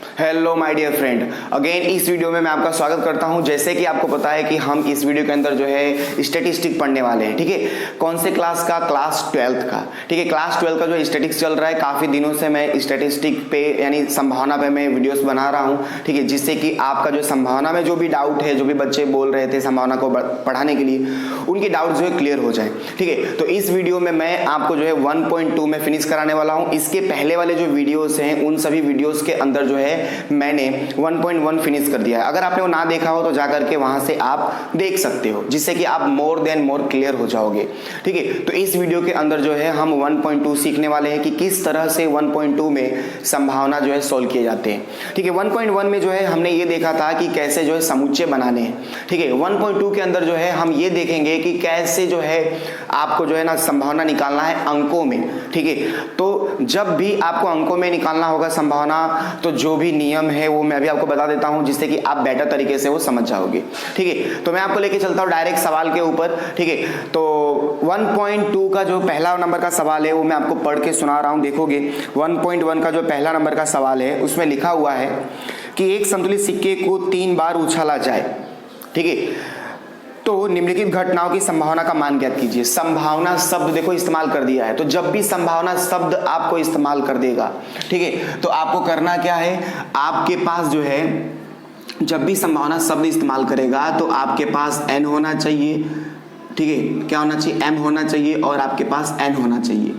Hello my dear friend, again इस video में मैं आपका स्वागत करता हूं। जैसे कि आपको पता है कि हम इस वीडियो के अंदर जो है स्टैटिस्टिक पढ़ने वाले हैं। ठीक है, कौन से क्लास का? क्लास 12 का। ठीक है, क्लास 12 का जो स्टैटिस्टिक्स चल रहा है, काफ़ी दिनों से मैं स्टैटिस्टिक पे यानी संभावना पे मैं वीडियोस बना रहा हूं। ठीक है, जिससे कि आपका जो संभावना में जो भी डाउट है, जो भी बच्चे बोल रहे थे संभावना को पढ़ाने के लिए, उनकी डाउट जो है क्लियर हो जाए। ठीक है, तो इस वीडियो में मैं आपको जो है 1.2 में फिनिश कराने वाला हूँ। इसके पहले वाले जो वीडियोस हैं उन सभी वीडियोस के अंदर जो है मैंने 1.1 फिनिश कर दिया है। अगर आपने वो ना देखा हो तो जाकर के वहां से आप देख सकते हो, जिससे कि आप मोर देन मोर क्लियर हो जाओगे। ठीक है, तो इस वीडियो के अंदर जो है हम 1.2 सीखने वाले हैं कि किस तरह से 1.2 में संभावना जो है सोल्व किए जाते हैं। ठीक है, 1.1 में जो है हमने ये देखा था कि कैसे जो है समुच्चय बनाने हैं। ठीक है, 1.2 के अंदर जो है हम ये देखेंगे कि कैसे जो है आपको जो है ना संभावना निकालना है अंकों में। ठीक है, तो जब भी आपको अंकों में निकालना होगा संभावना, तो जो भी नियम है वो मैं अभी आपको बता देता हूं, जिससे कि आप बेटर तरीके से वो समझ जाओगे। ठीक है, तो मैं आपको लेके चलता हूं डायरेक्ट सवाल के ऊपर। ठीक है, तो 1.2 का जो पहला नंबर का सवाल है वो मैं आपको पढ़ के सुना रहा हूं। देखोगे 1.1 का जो पहला नंबर का सवाल है उसमें लिखा हुआ है कि एक संतुलित सिक्के को 3 बार उछाला जाए। ठीक है, तो निम्नलिखित घटनाओं की संभावना का मान ज्ञात कीजिए। संभावना शब्द देखो इस्तेमाल कर दिया है, तो जब भी संभावना शब्द आपको इस्तेमाल कर देगा, ठीक है, तो आपको करना क्या है, आपके पास जो है जब भी संभावना शब्द इस्तेमाल करेगा तो आपके पास n होना चाहिए। ठीक है, क्या होना चाहिए? m होना चाहिए और आपके पास n होना चाहिए।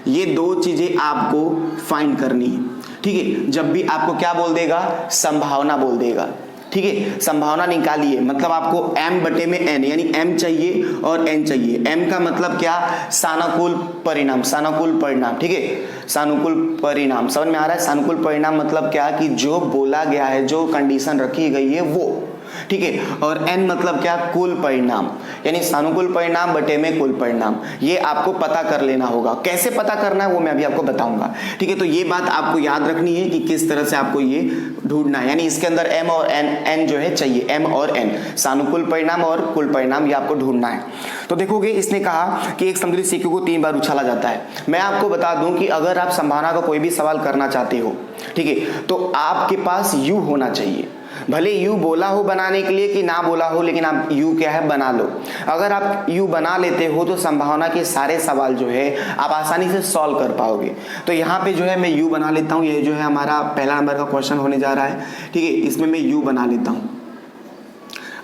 ये दो चीजें आपको फाइंड करनी है। ठीक है, जब भी आपको क्या बोल देगा? संभावना बोल देगा। ठीक है, संभावना निकालिए, मतलब आपको m बटे में n यानी m चाहिए और n चाहिए। m का मतलब क्या? सानुकूल परिणाम, सानुकूल परिणाम। ठीक है, सानुकूल परिणाम समझ में आ रहा है? सानुकूल परिणाम मतलब क्या कि जो बोला गया है, जो कंडीशन रखी गई है वो। ठीक है, और n मतलब क्या? कुल परिणाम, यानी सानुकूल परिणाम बटे में कुल परिणाम। ये आपको पता कर लेना होगा। कैसे पता करना है वो मैं अभी आपको बताऊंगा। ठीक है, तो ये बात आपको याद रखनी है कि किस तरह से आपको ये ढूंढना है, यानी इसके अंदर m और n जो है चाहिए, m और n, सानुकूल परिणाम और कुल परिणाम, ये आपको ढूंढना है। तो देखोगे इसने कहा कि एक संतुलित सिक्के को 3 बार उछाला जाता है। मैं आपको बता दूं कि अगर आप संभावना का कोई भी सवाल करना चाहते हो, ठीक है, तो आपके पास u होना चाहिए। भले u बोला हो बनाने के लिए कि ना बोला हो, लेकिन आप u क्या है बना लो। अगर आप u बना लेते हो तो संभावना के सारे सवाल जो है आप आसानी से सॉल्व कर पाओगे। तो यहाँ पे जो है मैं u बना लेता हूँ। ये जो है हमारा पहला नंबर का क्वेश्चन होने जा रहा है। ठीक है, इसमें मैं u बना लेता हूँ।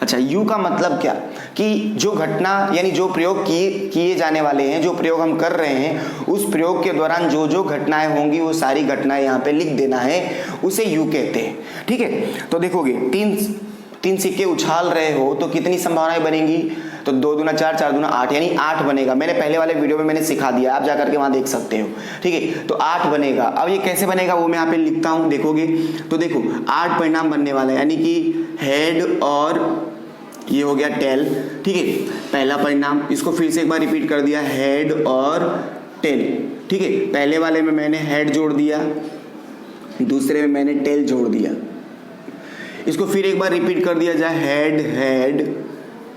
अच्छा, u का मतलब क्या कि जो घटना यानी जो प्रयोग किए जाने वाले हैं, जो प्रयोग हम कर रहे हैं, उस प्रयोग के दौरान जो जो घटनाएं होंगी वो सारी घटनाएं यहाँ पे लिख देना है, उसे u कहते हैं। ठीक है, तो देखोगे तीन सिक्के उछाल रहे हो तो कितनी संभावनाएं बनेंगी? तो 2 दूना 4, 4 दूना 8, यानी 8 बनेगा। मैंने पहले वाले वीडियो में मैंने सिखा दिया, आप जाकर के वहां देख सकते हो। ठीक है, तो 8 बनेगा। अब ये कैसे बनेगा वो मैं यहाँ पे लिखता हूँ। देखोगे तो देखो 8 परिणाम बनने वाला है, यानी कि हेड और ये हो गया टेल। ठीक है, पहला परिणाम, इसको फिर से एक बार रिपीट कर दिया, हेड और टेल। ठीक है, पहले वाले में मैंने हेड जोड़ दिया, दूसरे में मैंने टेल जोड़ दिया। इसको फिर एक बार रिपीट कर दिया जाए, हेड हेड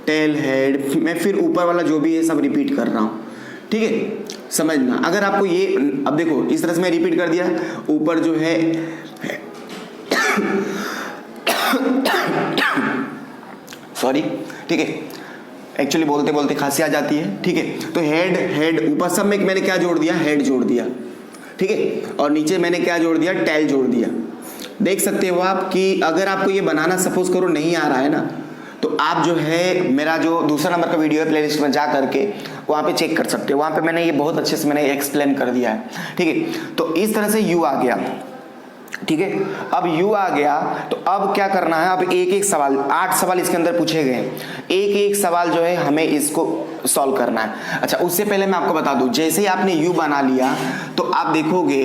टेल हेड। मैं फिर ऊपर वाला जो भी है सब रिपीट कर रहा हूँ। ठीक है, समझना। अगर आपको ये, अब देखो इस तरह से मैं रिपीट कर दिया, ऊपर जो है सॉरी, ठीक है, एक्चुअली बोलते बोलते खांसी आ जाती है। ठीक है, तो हेड हेड ऊपर सब में मैंने क्या जोड़ दिया? हेड जोड़ दिया। ठीक है, और नीचे मैंने क्या जोड़ दिया? टेल जोड़ दिया। देख सकते हो आप कि अगर आपको ये बनाना सपोज करो नहीं आ रहा है ना, तो आप जो है मेरा जो दूसरा नंबर का वीडियो है प्लेलिस्ट में जा करके वहाँ पे चेक कर सकते हो। वहाँ पे मैंने ये बहुत अच्छे से मैंने एक्सप्लेन कर दिया है। ठीक है, तो इस तरह से u आ गया। ठीक है, अब u आ गया तो अब क्या करना है? अब एक एक सवाल, 8 सवाल इसके अंदर पूछे गए, एक एक सवाल जो है हमें इसको सॉल्व करना है। अच्छा, उससे पहले मैं आपको बता दूं, जैसे ही आपने u बना लिया तो आप देखोगे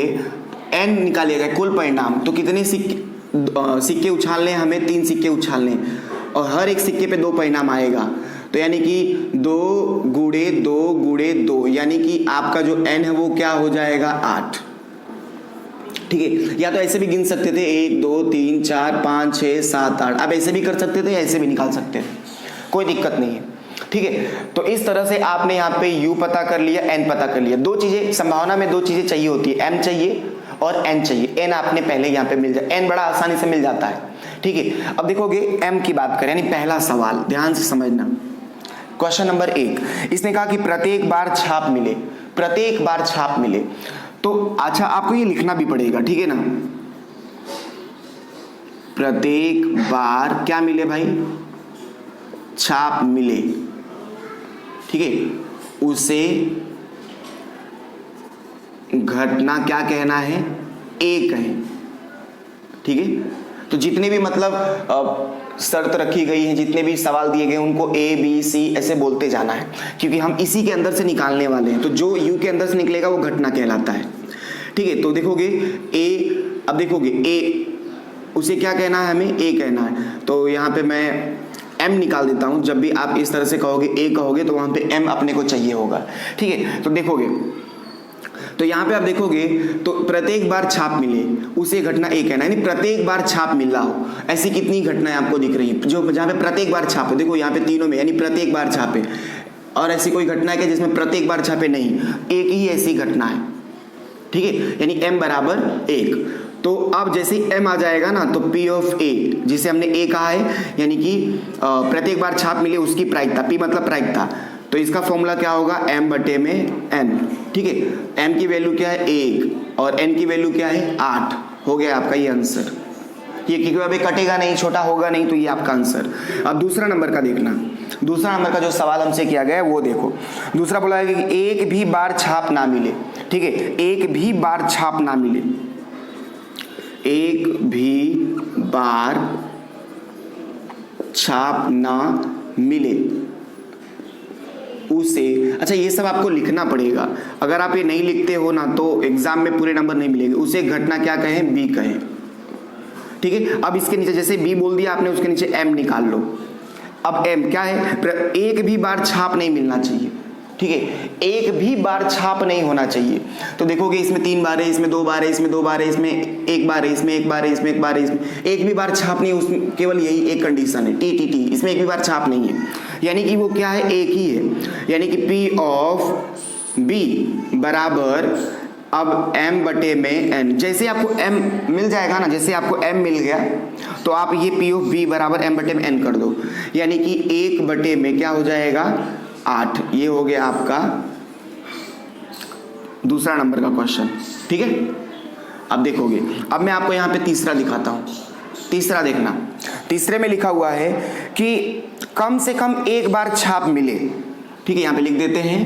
n निकालिएगा कुल परिणाम। तो कितने सिक्के उछालने? हमें 3 सिक्के उछालने, और हर एक सिक्के पे 2 परिणाम आएगा। तो यानी कि 2 गुणे 2 गुणे 2, यानी कि आपका जो n है वो क्या हो जाएगा? 8। ठीक है, या तो ऐसे भी गिन सकते थे, 1 2 3 4 5 6 7 8। आप ऐसे भी कर सकते थे, ऐसे भी निकाल सकते थे, कोई दिक्कत नहीं है। ठीक है, तो इस तरह से आपने यहाँ पे u पता कर लिया, n पता कर लिया। दो चीजें संभावना में, 2 चीजें चाहिए होती है, m चाहिए और n चाहिए। n आपने पहले यहाँ पे मिल जाए, n बड़ा आसानी से मिल जाता है, ठीक है। अब देखोगे m की बात करें, यानी पहला सवाल ध्यान से समझना। क्वेश्चन नंबर 1, इसने कहा कि प्रत्येक बार छाप मिले, प्रत्येक बार छाप मिले। तो अच्छा आपको ये लिखना भी पड़ेगा, ठीक है ना, प्रत्येक बार क्या मिले भाई, छाप मिले, ठीक है, उसे घटना क्या कहना है, ए कहें, ठीक है। तो जितने भी मतलब शर्त रखी गई है, जितने भी सवाल दिए गए उनको ए बी सी ऐसे बोलते जाना है, क्योंकि हम इसी के अंदर से निकालने वाले हैं। तो जो यू के अंदर से निकलेगा वो घटना कहलाता है, ठीक है। तो देखोगे ए, अब देखोगे ए उसे क्या कहना है, हमें ए कहना है। तो यहाँ पे मैं एम निकाल देता हूँ। जब भी आप इस तरह से कहोगे ए कहोगे तो वहाँ पे एम अपने को चाहिए होगा, ठीक है। तो देखोगे, तो यहाँ पे आप देखोगे तो प्रत्येक बार छाप मिले उसे घटना ए कहना है, यानी प्रत्येक बार छाप मिल रहा हो। ऐसी कितनी घटनाएं आपको दिख रही है जो जहाँ पे प्रत्येक बार छाप हो, देखो यहाँ पे तीनों में, यानी प्रत्येक बार छापे। और ऐसी कोई घटना है कि जिसमें प्रत्येक बार छापे, नहीं, एक ही ऐसी घटना है, ठीक है, यानी m बराबर 1। तो अब जैसे m आ जाएगा ना, तो p ऑफ a, जिसे हमने a कहा है, यानी कि प्रत्येक बार छाप मिले उसकी प्रायिकता, p मतलब प्रायिकता। तो इसका फॉर्मूला क्या होगा, m बटे में n, ठीक है। m की वैल्यू क्या है 1 और n की वैल्यू क्या है 8, हो गया आपका ये आंसर। ये क्योंकि अब कटेगा नहीं, छोटा होगा नहीं, तो ये आपका आंसर। अब दूसरा नंबर का देखना, दूसरा नंबर का जो सवाल हमसे किया गया है वो देखो। दूसरा बोला है कि एक भी बार छाप ना मिले, ठीक है, एक भी बार छाप ना मिले, एक भी बार छाप ना मिले उसे, अच्छा ये सब आपको लिखना पड़ेगा। अगर आप ये नहीं लिखते हो ना तो एग्जाम में पूरे नंबर नहीं मिलेंगे। उसे घटना क्या कहें, बी कहें, ठीक है। अब इसके नीचे जैसे बी बोल दिया आपने, उसके नीचे एम निकाल लो। अब एम क्या है, एक भी बार छाप नहीं मिलना चाहिए, ठीक है, एक भी बार छाप नहीं होना चाहिए। तो देखोगे इसमें 3 बार है, इसमें 2 बार है, इसमें 2 बार है, इसमें 1 बार है, इसमें 1 बार है, इसमें 1 बार है, इसमें एक भी बार छाप नहीं, उसमें केवल यही एक कंडीशन है, टी टी टी, इसमें एक भी बार छाप नहीं है, यानी कि वो क्या है, एक ही है, यानी कि P ऑफ B बराबर अब m बटे में n। जैसे आपको m मिल जाएगा ना, जैसे आपको m मिल गया तो आप ये P ऑफ B बराबर m बटे में n कर दो, यानी कि 1 बटे में क्या हो जाएगा 8। ये हो गया आपका दूसरा नंबर का क्वेश्चन, ठीक है। अब देखोगे, अब मैं आपको यहाँ पे तीसरा दिखाता हूँ। तीसरा देखना, तीसरे में लिखा हुआ है कि कम से कम एक बार छाप मिले, ठीक है। यहाँ पे लिख देते हैं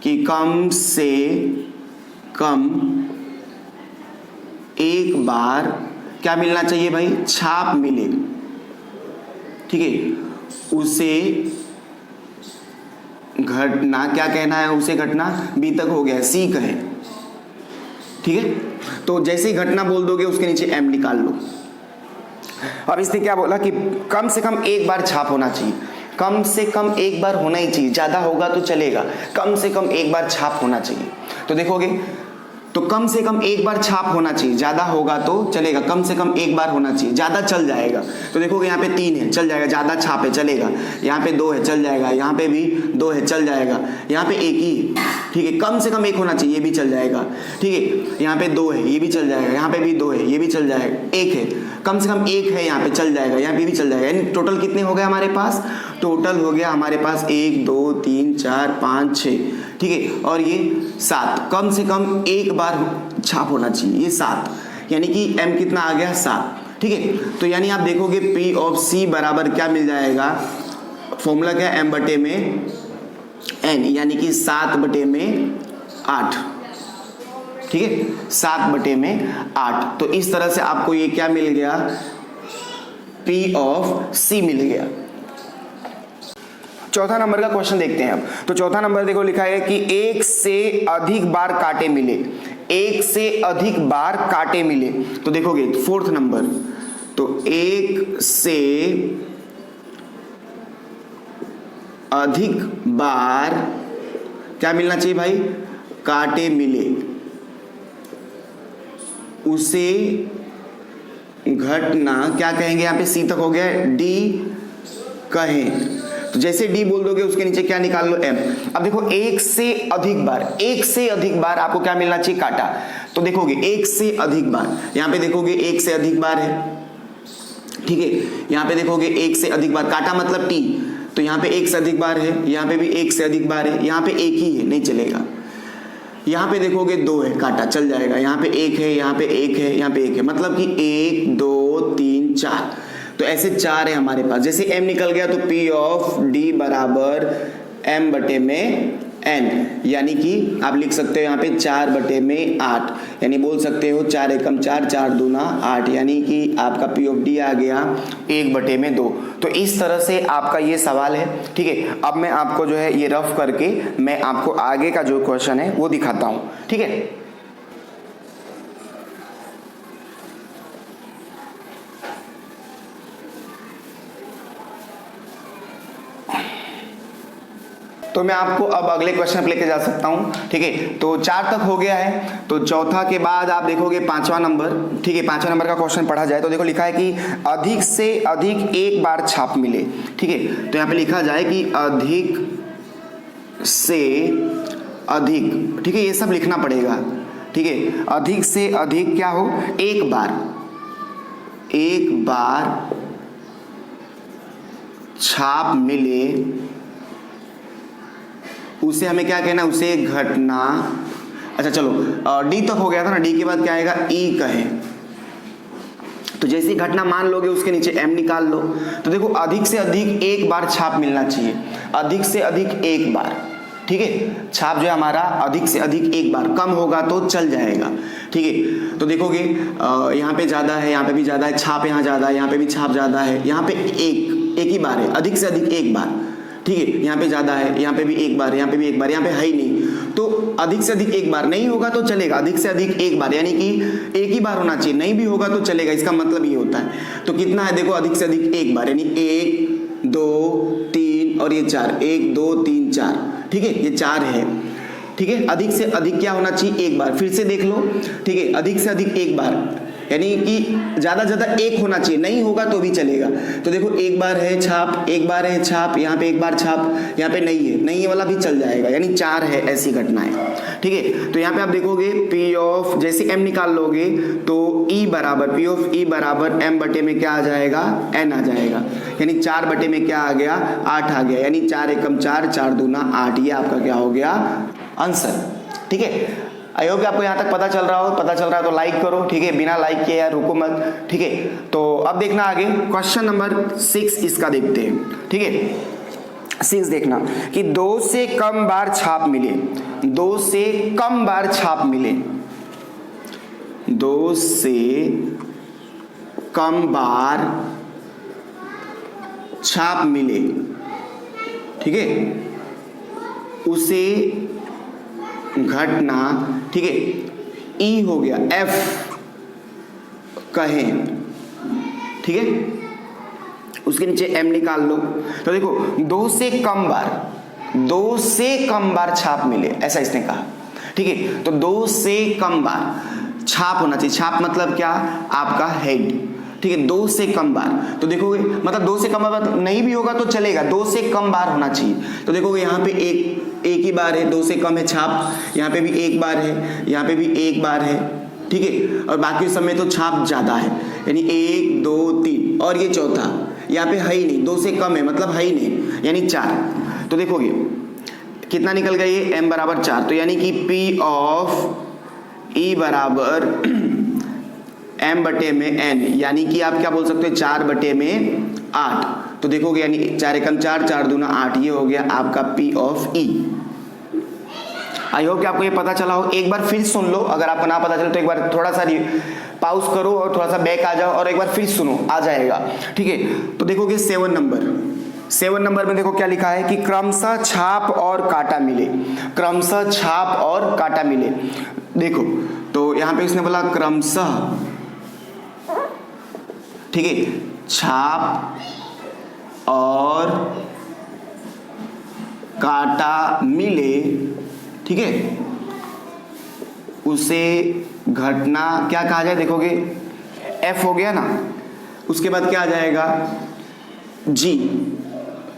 कि कम से कम एक बार क्या मिलना चाहिए भाई, छाप मिले, ठीक है, उसे घटना क्या कहना है, उसे घटना बी तक हो गया, सी कहे, ठीक है। तो जैसे ही घटना बोल दोगे उसके नीचे एम निकाल लो। अब इसने क्या बोला कि कम से कम एक बार छाप होना चाहिए, कम से कम एक बार होना ही चाहिए, ज्यादा होगा तो चलेगा, कम से कम एक बार छाप होना चाहिए। तो देखोगे तो कम से कम एक बार छाप होना चाहिए, ज्यादा होगा तो चलेगा, कम से कम एक बार होना चाहिए, ज्यादा चल जाएगा। तो देखोगे यहाँ पे 3 है, चल जाएगा, ज्यादा छाप है, चलेगा, यहाँ पे 2 है, चल जाएगा, यहाँ पे भी 2 है, चल जाएगा, यहाँ पे 1 ही, ठीक है, कम से कम 1 होना चाहिए, ये भी चल जाएगा, ठीक है, यहाँ पे 2 है, ये भी चल जाएगा, यहाँ पे भी 2 है, ये भी चल जाएगा, 1 है, कम से कम 1 है, यहाँ पे चल जाएगा, यहाँ पे भी चल जाएगा। यानी टोटल कितने हो गए हमारे पास, टोटल हो गया हमारे पास 1 2 3 4 5 6, ठीक है, और ये 7, कम से कम एक बार छाप होना चाहिए, ये 7, यानी कि m कितना आ गया 7, ठीक है। तो यानी आप देखोगे P ऑफ C बराबर क्या मिल जाएगा, फॉर्मूला क्या है, m बटे में n, यानी कि 7 बटे में 8, ठीक है, 7 बटे में 8। तो इस तरह से आपको ये क्या मिल गया, P ऑफ C मिल गया। चौथा नंबर का क्वेश्चन देखते हैं अब। तो चौथा नंबर देखो लिखा है कि एक से अधिक बार कांटे मिले, एक से अधिक बार कांटे मिले। तो देखोगे फोर्थ नंबर, तो एक से अधिक बार क्या मिलना चाहिए भाई, कांटे मिले, उसे घटना क्या कहेंगे, यहां पे सी तक हो गया, डी कहें। तो जैसे डी बोल दोगे उसके नीचे क्या निकाल लो एम। अब देखो एक से अधिक बार आपको क्या मिलना चाहिए, काटा। तो देखोगे एक से अधिक बार, यहां पे देखोगे एक से अधिक बार है, ठीक है, यहां पे देखोगे एक से अधिक बार, काटा मतलब टी, तो यहां पे एक से अधिक बार है, यहां पे भी एक से अधिक बार है, यहां पे एक ही है नहीं चलेगा, यहां पे देखोगे दो है, काटा चल जाएगा, यहां पे एक है, यहां पे एक है, यहां पे एक है, मतलब कि 1 2 3 4, तो ऐसे 4 है हमारे पास। जैसे m निकल गया तो p ऑफ d बराबर m बटे में n, यानी कि आप लिख सकते हो यहाँ पे 4 बटे में 8, यानी बोल सकते हो 4 एकम 4 4 दूना 8, यानी कि आपका p ऑफ d आ गया 1 बटे में 2। तो इस तरह से आपका ये सवाल है, ठीक है। अब मैं आपको जो है ये रफ करके मैं आपको आगे का जो क्वेश्चन है वो दिखाता हूँ, ठीक है। तो मैं आपको अब अगले क्वेश्चन पे लेके जा सकता हूं, ठीक है। तो 4 तक हो गया है, तो चौथा के बाद आप देखोगे 5वां नंबर, ठीक है। 5वां नंबर का क्वेश्चन पढ़ा जाए तो देखो लिखा है कि अधिक से अधिक एक बार छाप मिले, ठीक है। तो यहाँ पे लिखा जाए कि अधिक से अधिक, ठीक है, ये सब लिखना पड़ेगा, ठीक है। अधिक से अधिक क्या हो, एक बार छाप मिले, उसे हमें क्या कहना, उसे घटना। अच्छा चलो डी तक हो गया था ना, डी के बाद क्या आएगा, ई कहे। तो जैसी घटना मान लोगे उसके नीचे एम निकाल लो। तो देखो अधिक से अधिक एक बार छाप मिलना चाहिए, अधिक से अधिक एक बार, ठीक है। छाप जो है हमारा अधिक से अधिक एक बार, कम होगा तो चल जाएगा, ठीक है। तो देखोगे यहाँ पे ज्यादा है, यहाँ पे भी ज्यादा है, छाप यहाँ ज्यादा है, यहाँ पे भी छाप ज्यादा है, यहाँ पे एक ही बार है, अधिक से अधिक एक बार, ठीक है। यहाँ पे ज्यादा है, यहाँ पे भी एक बार, यहाँ पे भी एक बार, यहाँ पे है ही नहीं, तो अधिक से अधिक एक बार नहीं होगा तो चलेगा, अधिक से अधिक एक बार यानी कि एक ही बार होना चाहिए, नहीं भी होगा तो चलेगा, इसका मतलब ये होता है। तो कितना है देखो, अधिक से अधिक एक बार, यानी 1 2 3 और ये 4, 1 2 3 4, ठीक है, ये 4 है, ठीक है। अधिक से अधिक क्या होना चाहिए, एक बार, फिर से देख लो, ठीक है। अधिक से अधिक एक बार यानी कि ज्यादा ज्यादा एक होना चाहिए, नहीं होगा तो भी चलेगा। तो देखो एक बार है छाप, एक बार है छाप, यहाँ पे एक बार छाप, यहाँ पे नहीं है वाला भी चल जाएगा, यानी 4 है ऐसी घटनाएं, ठीक है। तो यहाँ पे आप देखोगे P ऑफ, जैसे M निकाल लोगे तो E बराबर, P ऑफ E बराबर M बटे में क्या आ जाएगा, N आ जाएगा, यानी 4 बटे में क्या आ गया, 8 आ गया, यानी 4 एकम 4 4 दूना 8, ये आपका क्या हो गया आंसर, ठीक है। आई होप आपको यहाँ तक पता चल रहा है तो लाइक करो, ठीक है, बिना लाइक किए यार रुको मत, ठीक है। तो अब देखना आगे क्वेश्चन नंबर 6 इसका देखते हैं, ठीक है। 6 देखना कि 2 से कम बार छाप मिले, 2 से कम बार छाप मिले, 2 से कम बार छाप मिले, ठीक है, उसे घटना, ठीक है, ई हो गया, एफ कहें, ठीक है। उसके नीचे एम निकाल लो। तो देखो 2 से कम बार छाप मिले, ऐसा इसने कहा, ठीक है। तो 2 से कम बार छाप होना चाहिए, छाप मतलब क्या, आपका हेड, ठीक है। 2 से कम बार, तो देखोगे मतलब 2 से कम बार नहीं भी होगा तो चलेगा, 2 से कम बार होना चाहिए। तो देखोगे यहाँ पे एक ही बार है, 2 से कम है छाप, यहाँ पे भी एक बार है, यहाँ पे भी एक बार है, ठीक है। और बाकी समय तो छाप ज्यादा है, यानी 1 2 3, और ये चौथा यहाँ पे है ही नहीं, 2 से कम है मतलब है ही नहीं, यानी 4। तो देखोगे कितना निकल गया ये, m बराबर 4, तो यानी कि P ऑफ E बराबर m बटे में n, यानी कि आप क्या बोल सकते हो 4 बटे में 8। तो देखोगे यानी 4 एकम 4 4 दूना 8, ये हो गया आपका P of E। I hope कि आपको ये पता चला हो। एक बार फिर सुन लो, अगर आपको ना पता चले तो एक बार थोड़ा सा पाउज करो और थोड़ा सा बैक आ जाओ और एक बार फिर सुनो, आ जाएगा, ठीक है। तो देखोगे 7 नंबर में देखो क्या लिखा है कि क्रमशः छाप और काटा मिले, क्रमशः छाप और काटा मिले। देखो तो यहाँ पे इसने बोला क्रमशः, ठीक है, छाप और काटा मिले, ठीक है, उसे घटना क्या कहा जाए, देखोगे F हो गया ना, उसके बाद क्या आ जाएगा G,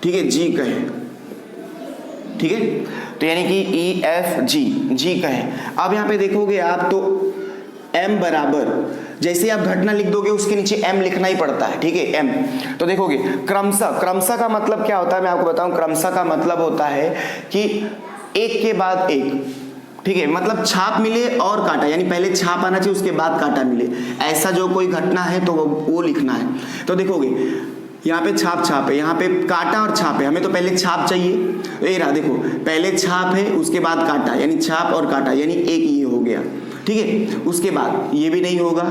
ठीक है, जी कहे, ठीक है, तो यानी कि ई एफ जी, जी कहे। अब यहाँ पे देखोगे आप तो m बराबर, जैसे आप घटना लिख दोगे उसके नीचे m लिखना ही पड़ता है, ठीक है, m। तो देखोगे क्रमशः, क्रमशः का मतलब क्या होता है मैं आपको बताऊं, क्रमशः का मतलब होता है कि एक के बाद एक, ठीक है, मतलब छाप मिले और काटा, यानी पहले छाप आना चाहिए उसके बाद काटा मिले, ऐसा जो कोई घटना है तो वो लिखना है। तो देखोगे यहाँ पे छाप छाप है, यहाँ पे काटा और छाप है, हमें तो पहले छाप चाहिए, तो ये रहा देखो, पहले छाप है उसके बाद काटा, यानी छाप और काटा, यानी एक ये हो गया, ठीक है। उसके बाद ये भी नहीं होगा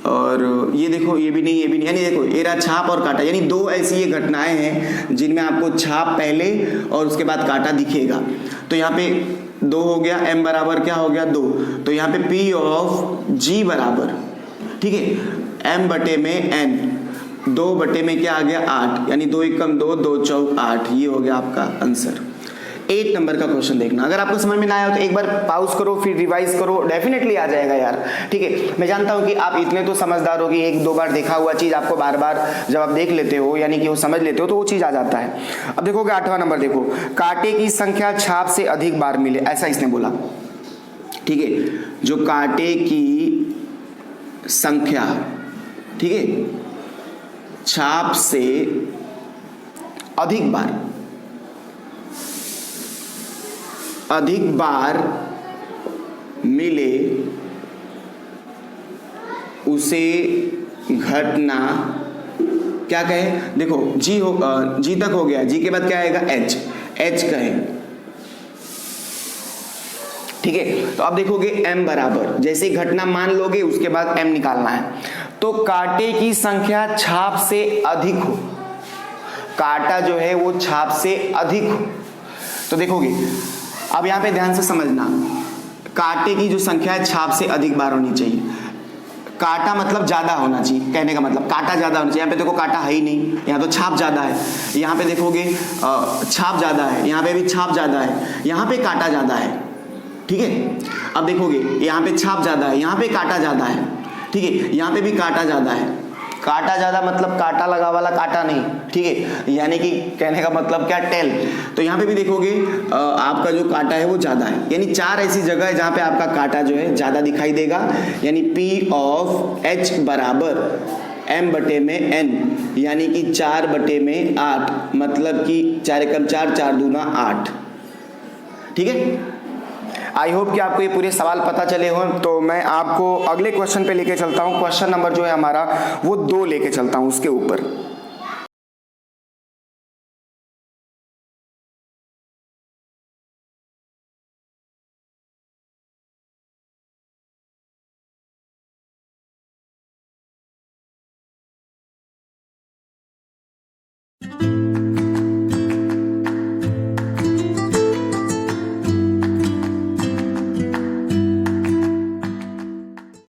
और ये देखो ये भी नहीं, ये भी नहीं, यानी देखो ये रहा छाप और काटा, यानी दो ऐसी ये घटनाएं हैं जिनमें आपको छाप पहले और उसके बाद काटा दिखेगा। तो यहाँ पे 2 हो गया, m बराबर क्या हो गया 2, तो यहाँ पे p ऑफ g बराबर, ठीक है, m बटे में n, 2 बटे में क्या आ गया 8, यानी 2 एकम 2, 2 चौक 8, ये हो गया आपका आंसर। 8 नंबर का क्वेश्चन देखना, अगर आपको समझ में ना आया हो तो एक बार पॉज करो फिर रिवाइज करो, डेफिनेटली आ जाएगा यार, ठीक है। मैं जानता हूं कि आप इतने तो समझदार हो कि 1-2 बार देखा हुआ चीज आपको बार बार जब आप देख लेते हो यानी कि वो समझ लेते हो तो वो चीज आ जाता है। अब देखोगे 8वां नंबर देखो, कांटे की संख्या छाप से अधिक बार मिले, ऐसा इसने बोला, ठीक है, जो कांटे की संख्या, ठीक है, छाप से अधिक बार मिले उसे घटना क्या कहे, देखो जी हो, जी तक हो गया, जी के बाद क्या आएगा एच, एच कहे, ठीक है। तो अब देखोगे m बराबर, जैसे ही घटना मान लोगे उसके बाद m निकालना है, तो कांटे की संख्या छाप से अधिक हो, कांटा जो है वो छाप से अधिक हो, तो देखोगे अब यहां पे ध्यान से समझना, कांटे की जो संख्या है छाप से अधिक बार होनी चाहिए, कांटा मतलब ज्यादा होना चाहिए, कहने का मतलब कांटा ज्यादा होना चाहिए। यहाँ पे देखो कांटा है ही नहीं, यहाँ तो छाप ज्यादा है, यहाँ पे देखोगे छाप ज्यादा है, यहाँ पे भी छाप ज्यादा है, यहाँ पे कांटा ज्यादा है, ठीक है। अब देखोगे यहाँ पे छाप ज्यादा है, यहाँ पे कांटा ज्यादा है, ठीक है, यहाँ पे भी कांटा ज्यादा है, कांटा ज्यादा मतलब कांटा लगा वाला कांटा नहीं, ठीक है, यानी कि कहने का मतलब क्या टेल। तो यहाँ पे भी देखोगे आपका जो कांटा है वो ज्यादा है, यानी 4 ऐसी जगह है जहाँ पे आपका कांटा जो है ज्यादा दिखाई देगा, यानी P ऑफ H बराबर m बटे में n, यानी कि 4 बटे में 8, मतलब कि 4 एकम 4, 4 दूना 8, ठीक है। आई होप कि आपको ये पूरे सवाल पता चले हो। तो मैं आपको अगले क्वेश्चन पे लेके चलता हूँ, क्वेश्चन नंबर जो है हमारा वो 2 लेके चलता हूँ उसके ऊपर।